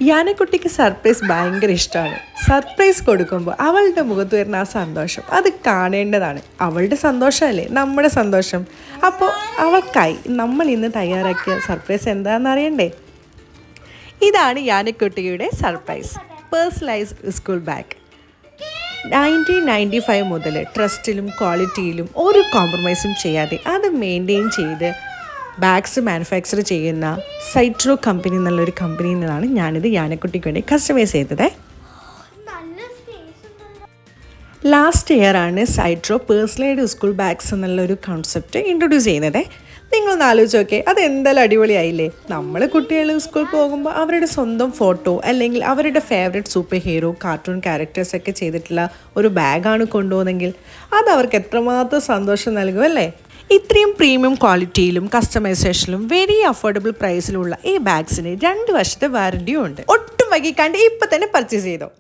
യാനക്കുട്ടിക്ക് surprise ഭയങ്കര ഇഷ്ടമാണ്. Surprise കൊടുക്കുമ്പോൾ അവളുടെ മുഖത്ത് വരുന്ന ആ സന്തോഷം അത് കാണേണ്ടതാണ്. അവളുടെ സന്തോഷമല്ലേ നമ്മുടെ സന്തോഷം. അപ്പോൾ അവൾക്കായി നമ്മൾ ഇന്ന് തയ്യാറാക്കിയ സർപ്രൈസ് എന്താണെന്ന് അറിയണ്ടേ? ഇതാണ് യാനക്കുട്ടിയുടെ സർപ്രൈസ്. Personalised school bag. 1995 മുതൽ ട്രസ്റ്റിലും ക്വാളിറ്റിയിലും ഒരു കോംപ്രമൈസും ചെയ്യാതെ അത് മെയിൻറ്റെയിൻ ചെയ്ത് ബാഗ്സ് മാനുഫാക്ചർ ചെയ്യുന്ന സൈട്രോ കമ്പനി എന്നുള്ളൊരു കമ്പനിയിൽ നിന്നാണ് ഞാനിത് യാനക്കുട്ടിക്ക് വേണ്ടി കസ്റ്റമൈസ് ചെയ്തത്. ലാസ്റ്റ് ഇയർ ആണ് സൈട്രോ പേഴ്സണലൈസ്ഡ് സ്കൂൾ ബാഗ്സ് എന്നുള്ളൊരു കോൺസെപ്റ്റ് ഇൻട്രൊഡ്യൂസ് ചെയ്യുന്നത്. നിങ്ങളൊന്ന് ആലോചിച്ച് നോക്കേ, അത് എന്തായാലും അടിപൊളിയായില്ലേ? നമ്മൾ കുട്ടികൾ സ്കൂളിൽ പോകുമ്പോൾ അവരുടെ സ്വന്തം ഫോട്ടോ അല്ലെങ്കിൽ അവരുടെ ഫേവറേറ്റ് സൂപ്പർ ഹീറോ കാർട്ടൂൺ ക്യാരക്ടേഴ്സൊക്കെ ചെയ്തിട്ടുള്ള ഒരു ബാഗാണ് കൊണ്ടുപോകുന്നതെങ്കിൽ അത് അവർക്ക് എത്രമാത്രം സന്തോഷം നൽകും അല്ലേ? ഇത്രയും പ്രീമിയം ക്വാളിറ്റിയിലും കസ്റ്റമൈസേഷനിലും വെരി അഫോർഡബിൾ പ്രൈസിലുള്ള ഈ ബാഗ്സിന് 2 വർഷത്തെ വാറണ്ടിയും ഉണ്ട്. ഒട്ടും വൈകിക്കാണ്ട് ഇപ്പം തന്നെ പർച്ചേസ് ചെയ്തോ.